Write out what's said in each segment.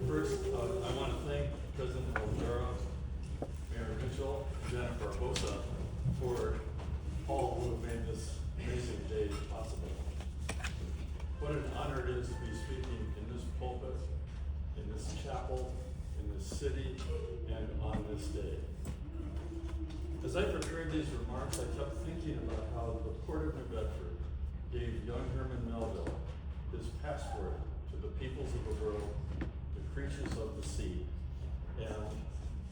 First, I want to thank President Olvera, Mayor Mitchell, and Jennifer Barbosa for all who have made this amazing day possible. What an honor it is to be speaking in this pulpit, in this chapel, in this city, and on this day. As I prepared these remarks, I kept thinking about how the Port of New Bedford gave young Herman Melville his passport to the peoples of the world, the creatures of the sea, and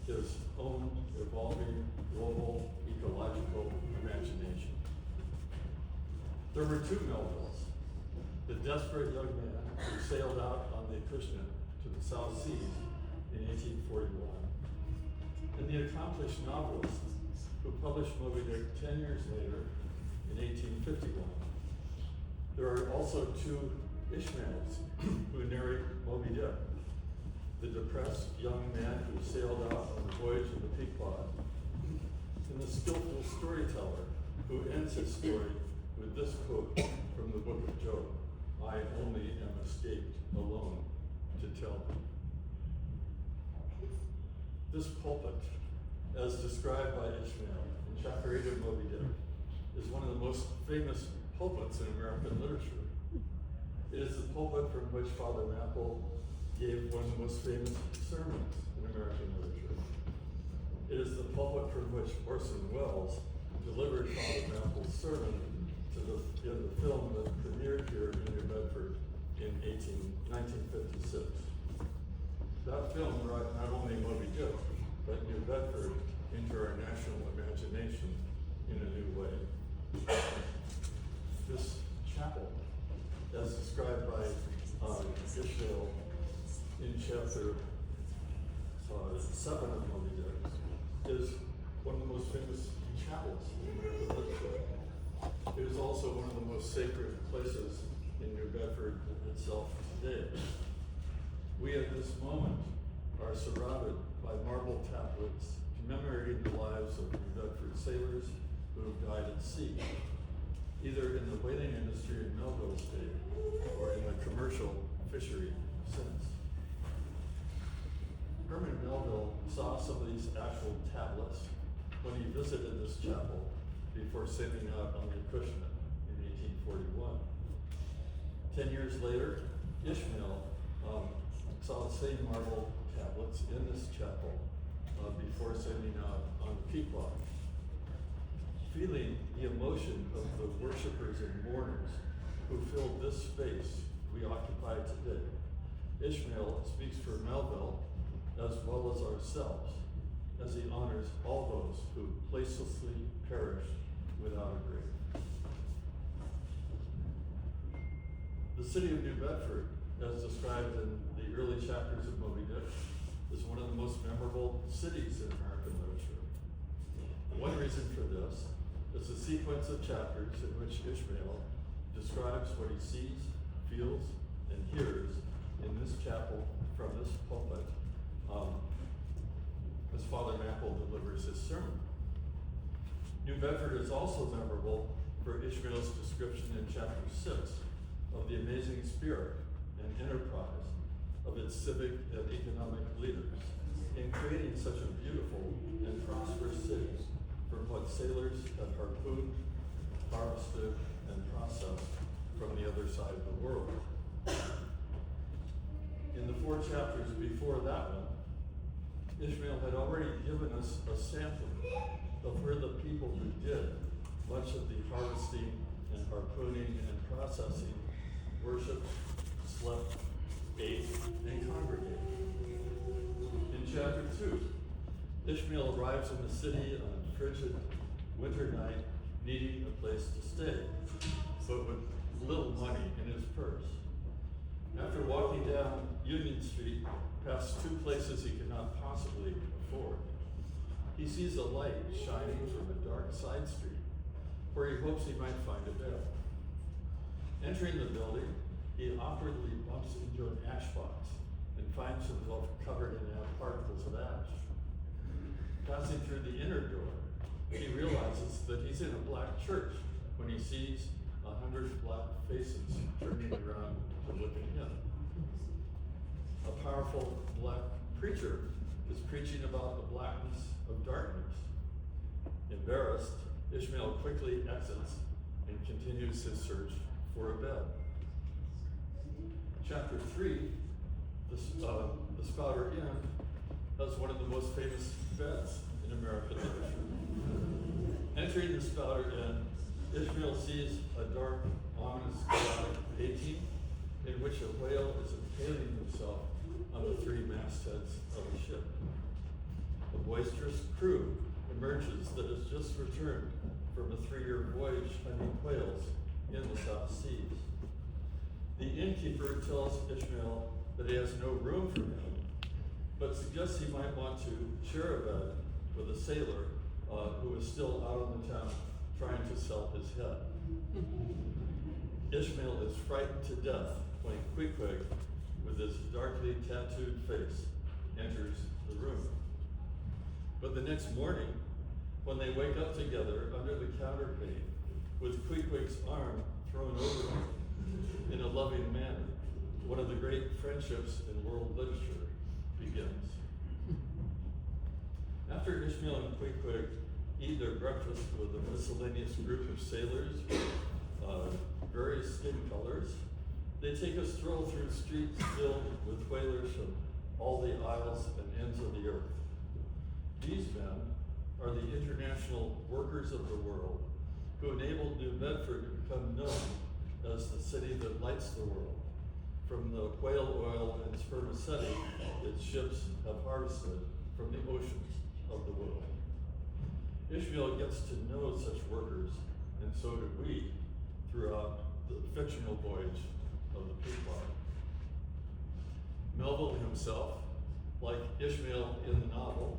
his own evolving global ecological imagination. There were two Melvilles: the desperate young man who sailed out on the Acushnet to the South Seas in 1841, and the accomplished novelist who published Moby Dick 10 years later in 1851. There are also two Ishmaels who narrate Moby Dick: the depressed young man who sailed out on the voyage of the Pequod, and the skillful storyteller who ends his story with this quote from the book of Job: "I only am escaped alone to tell them." This pulpit, as described by Ishmael in chapter 8 of Moby Dick, is one of the most famous pulpits in American literature. It is the pulpit from which Father Maple gave one of the most famous sermons in American literature. It is the pulpit from which Orson Welles delivered Father Maple's sermon in the film that premiered here in New Bedford in 1956. That film brought not only Moby Dick, but New Bedford into our national imagination in a new way. This chapel, as described by Ishmael in chapter 7 of Moby Dick, is one of the most famous chapels in American literature. It is also one of the most sacred places in New Bedford itself today. We at this moment are surrounded by marble tablets commemorating the lives of New Bedford sailors who have died at sea, either in the whaling industry in Melville's day or in the commercial fishery since. Herman Melville saw some of these actual tablets when he visited this chapel before sailing out on the Acushnet in 1841. 10 years later, Ishmael saw the same marble tablets in this chapel before sailing out on the Pequod. Feeling the emotion of the worshipers and mourners who filled this space we occupy today, Ishmael speaks for Melville as well as ourselves as he honors all those who placelessly perished without a grave. The city of New Bedford, as described in the early chapters of Moby Dick, is one of the most memorable cities in American literature. One reason for this is the sequence of chapters in which Ishmael describes what he sees, feels, and hears in this chapel from this pulpit as Father Maple delivers his sermon. New Bedford is also memorable for Ishmael's description in chapter 6 of the amazing spirit and enterprise of its civic and economic leaders in creating such a beautiful and prosperous city from what sailors had harpooned, harvested, and processed from the other side of the world. In the 4 chapters before that one, Ishmael had already given us a sampling of where the people who did much of the harvesting and harpooning and processing worshiped, slept, ate, and congregated. In chapter 2, Ishmael arrives in the city on a frigid winter night, needing a place to stay, but with little money in his purse. After walking down Union Street, past 2 places he could not possibly afford, he sees a light shining from a dark side street where he hopes he might find a bed. Entering the building, he awkwardly bumps into an ash box and finds himself covered in particles of ash. Passing through the inner door, he realizes that he's in a black church when he sees 100 black faces turning around to look at him. powerful black preacher is preaching about the blackness of darkness. Embarrassed, Ishmael quickly exits and continues his search for a bed. Chapter 3, the Spouter Inn, has one of the most famous beds in American literature. Entering the Spouter Inn, Ishmael sees a dark, ominous, chaotic painting in which a whale is impaling himself on the three mastheads of a ship. A boisterous crew emerges that has just returned from a 3-year voyage hunting whales in the South Seas. The innkeeper tells Ishmael that he has no room for him, but suggests he might want to share a bed with a sailor who is still out on the town trying to sell his head. Ishmael is frightened to death when Queequeg, with his darkly tattooed face, enters the room. But the next morning, when they wake up together under the counterpane, with Queequeg's arm thrown over him in a loving manner, one of the great friendships in world literature begins. After Ishmael and Queequeg eat their breakfast with a miscellaneous group of sailors with various skin colors, they take a stroll through streets filled with whalers from all the isles and ends of the earth. These men are the international workers of the world who enabled New Bedford to become known as the city that lights the world, from the whale oil and spermaceti its ships have harvested from the oceans of the world. Ishmael gets to know such workers, and so do we, throughout the fictional voyage of the Pequod. Melville himself, like Ishmael in the novel,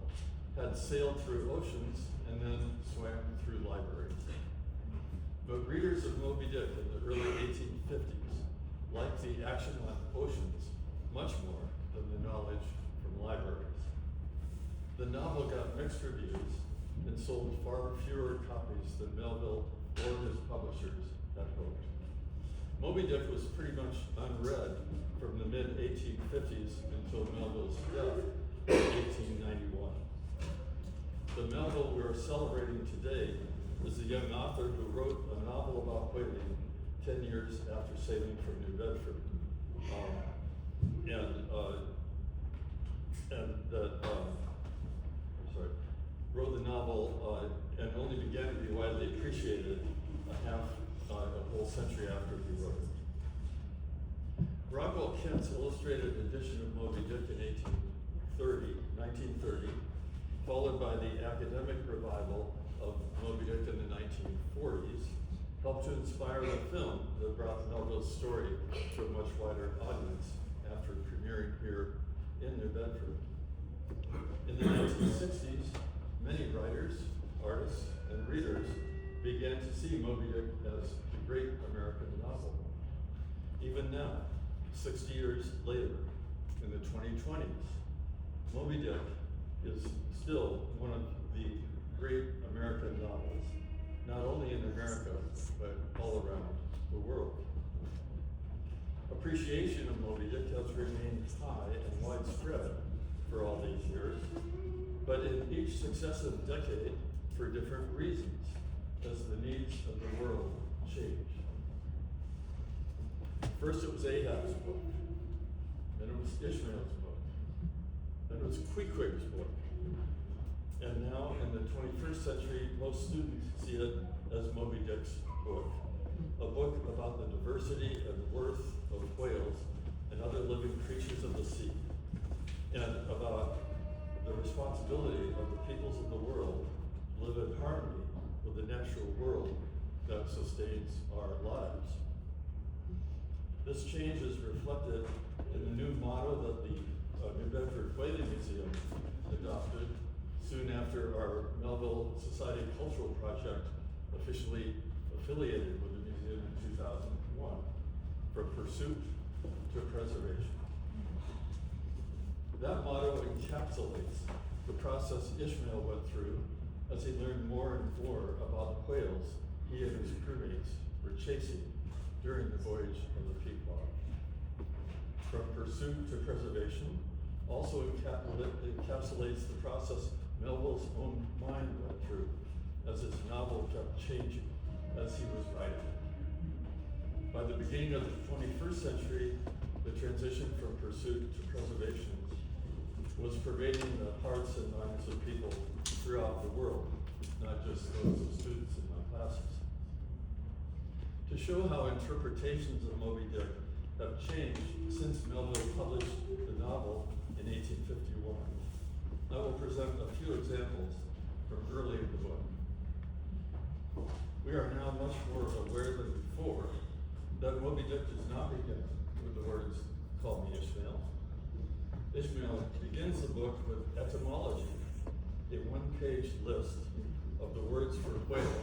had sailed through oceans and then swam through libraries. But readers of Moby Dick in the early 1850s liked the action on oceans much more than the knowledge from libraries. The novel got mixed reviews and sold far fewer copies than Melville or his publishers had hoped. Moby Dick was pretty much unread from the mid-1850s until Melville's death in 1891. The Melville we're celebrating today is a young author who wrote a novel about whaling 10 years after sailing from New Bedford. Wrote the novel and only began to be widely appreciated a whole century after he wrote it. Rockwell Kent's illustrated edition of Moby Dick in 1930, followed by the academic revival of Moby Dick in the 1940s, helped to inspire the film that brought Melville's story to a much wider audience after premiering here in New Bedford. In the 1960s, many writers, artists, and readers began to see Moby Dick as the great American novel. Even now, 60 years later, in the 2020s, Moby Dick is still one of the great American novels, not only in America, but all around the world. Appreciation of Moby Dick has remained high and widespread for all these years, but in each successive decade, for different reasons, as the needs of the world change. First it was Ahab's book, then it was Ishmael's book, then it was Queequeg's book, and now in the 21st century, most students see it as Moby Dick's book, a book about the diversity and worth of whales and other living creatures of the sea, and about the responsibility of the peoples of the world to live in harmony with the natural world that sustains our lives. This change is reflected in the new motto that the New Bedford Whaling Museum adopted soon after our Melville Society Cultural Project officially affiliated with the museum in 2001, from pursuit to preservation. That motto encapsulates the process Ishmael went through as he learned more and more about the whales he and his crewmates were chasing during the voyage of the Pequod. from pursuit to preservation also encapsulates the process Melville's own mind went through as his novel kept changing as he was writing it. By the beginning of the 21st century, the transition from pursuit to preservation was pervading the hearts and minds of people throughout the world, not just those of students in my classes. To show how interpretations of Moby Dick have changed since Melville published the novel in 1851, I will present a few examples from early in the book. We are now much more aware than before that Moby Dick does not begin with the words, "Call me Ishmael." Ishmael begins the book with etymology, a one-page list of the words for whale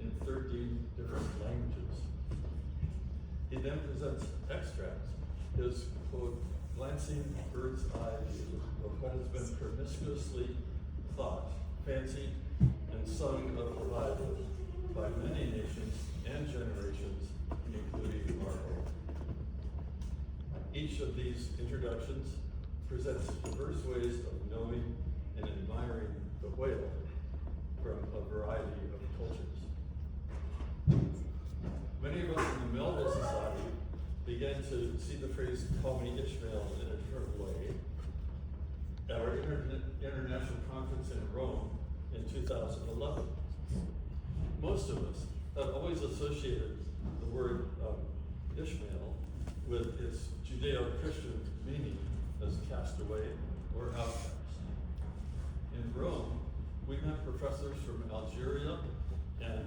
in 13 different languages. He then presents extracts, his, quote, glancing bird's eye view of what has been promiscuously thought, fancied, and sung of revival by many nations and generations, including our own. Each of these introductions presents diverse ways of knowing and admiring the whale from a variety of cultures. Many of us in the Melville Society began to see the phrase "call me Ishmael" in a different way at our international conference in Rome in 2011. Most of us have always associated the word Ishmael with its Judeo-Christian meaning as castaway or outcast. In Rome, we met professors from Algeria and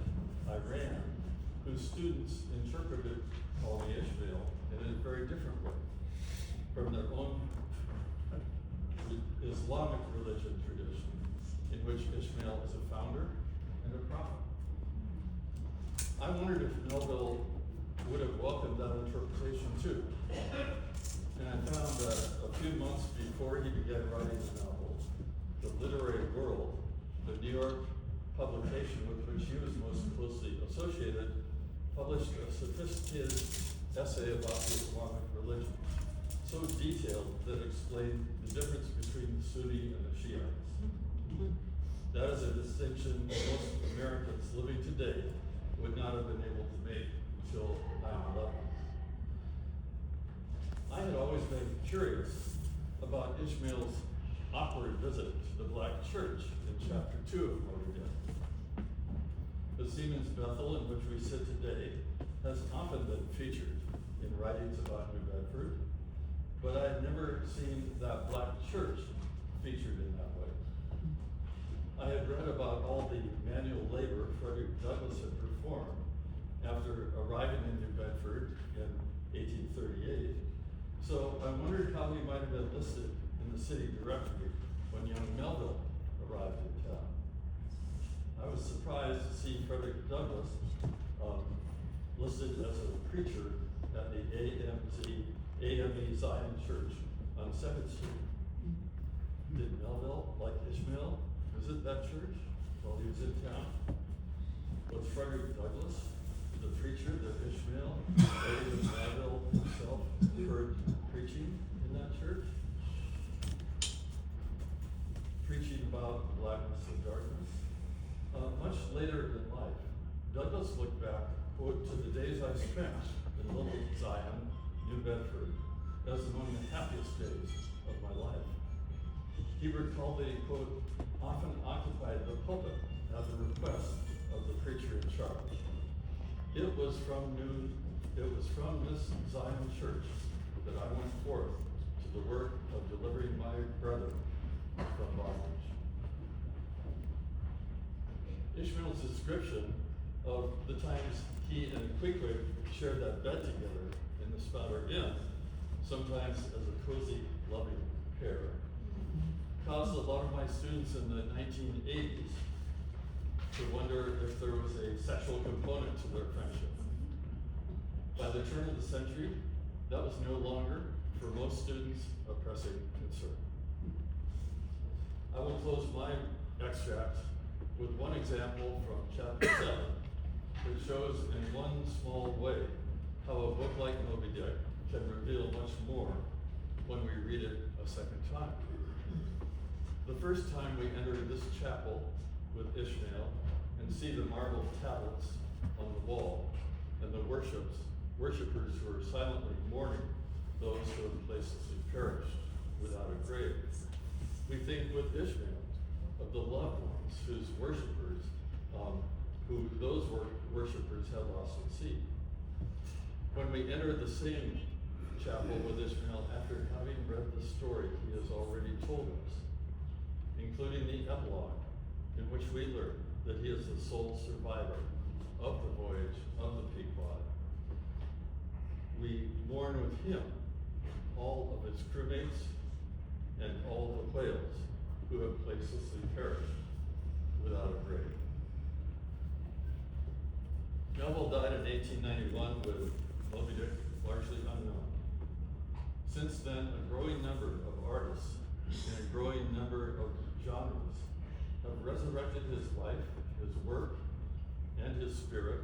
Iran whose students interpreted "Call me Ishmael" in a very different way from their own Islamic religion tradition, in which Ishmael is a founder and a prophet. I wondered if Melville would have welcomed that interpretation too. And I found that a few months before he began writing the novel, The Literary World, the New York publication with which he was most closely associated, published a sophisticated essay about the Islamic religion, so detailed that it explained the difference between the Sunni and the Shiites. That is a distinction most Americans living today would not have been able to make until 9/11. I had always been curious about Ishmael's awkward visit to the black church in chapter 2 of Moby Dick. The Siemens Bethel in which we sit today has often been featured in writings about New Bedford, but I had never seen that black church featured in that way. I had read about all the manual labor Frederick Douglass had performed after arriving in New Bedford in 1838, so I wondered how he might have been listed in the city directory when young Melville arrived in town. I was surprised to see Frederick Douglass listed as a preacher at the AME Zion Church on 2nd Street. Did Melville, like Ishmael, visit that church while he was in town? Was Frederick Douglass the preacher that Ishmael, David Melville himself, heard preaching in that church? Preaching about the blackness of darkness? Much later in life, Douglass looked back, quote, to the days I spent in Little Zion, New Bedford, as among the happiest days of my life. He recalled that he, quote, often occupied the pulpit at the request of the preacher in charge. It was from this Zion church that I went forth to the work of delivering my brethren from bondage. Ishmael's description of the times he and Queequeg shared that bed together in the Spouter Inn, sometimes as a cozy, loving pair, caused a lot of my students in the 1980s to wonder if there was a sexual component to their friendship. By the turn of the century, that was no longer, for most students, a pressing concern. I will close my extract with one example from chapter 7 that shows in one small way how a book like Moby Dick can reveal much more when we read it a second time. The first time we enter this chapel with Ishmael and see the marble tablets on the wall and the worshipers who are silently mourning those who have placelessly perished without a grave. We think with Ishmael of the loved ones whose worshipers, who those worshipers have lost at sea. When we enter the same chapel with Ishmael after having read the story he has already told us, including the epilogue in which we learn that he is the sole survivor of the voyage of the Pequod, we mourn with him all of his crewmates and all the whales who have placelessly perished without a grave. Melville died in 1891 with Moby Dick largely unknown. Since then, a growing number of artists and a growing number of genres have resurrected his life, his work, and his spirit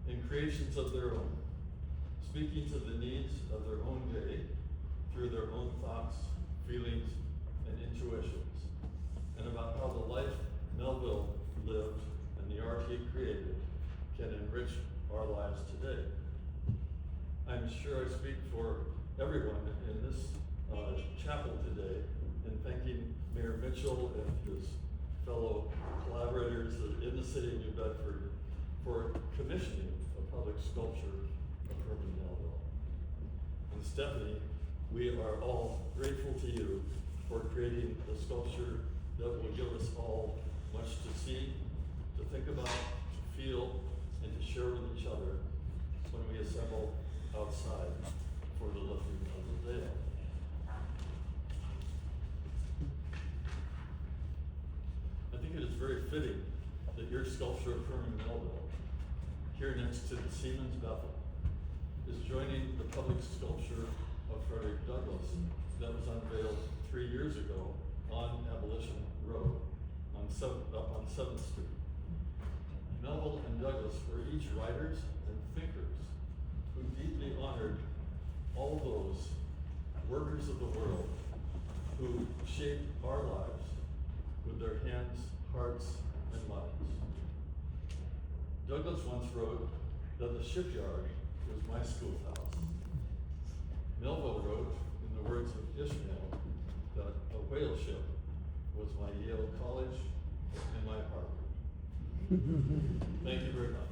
in creations of their own, speaking to the needs of their own day through their own thoughts, feelings, and intuitions, and about how the life Melville lived and the art he created can enrich our lives today. I'm sure I speak for everyone in this chapel today in thanking Mayor Mitchell and his fellow collaborators in the city of New Bedford for commissioning a public sculpture of Herman Melville. And Stephanie, we are all grateful to you for creating the sculpture that will give us all much to see, to think about, to feel, and to share with each other when we assemble outside for the lifting of the veil. I think it is very fitting that your sculpture of Herman Melville, here next to the Siemens Bethel, is joining the public sculpture of Frederick Douglass that was unveiled 3 years ago on Abolition Road up on 7th Street. Melville and Douglass were each writers and thinkers who deeply honored all those workers of the world who shaped our lives with their hands, hearts, and minds. Douglass once wrote that the shipyard was my schoolhouse. Melville wrote, in the words of Ishmael, that a whale ship was my Yale College and my Harvard. Thank you very much.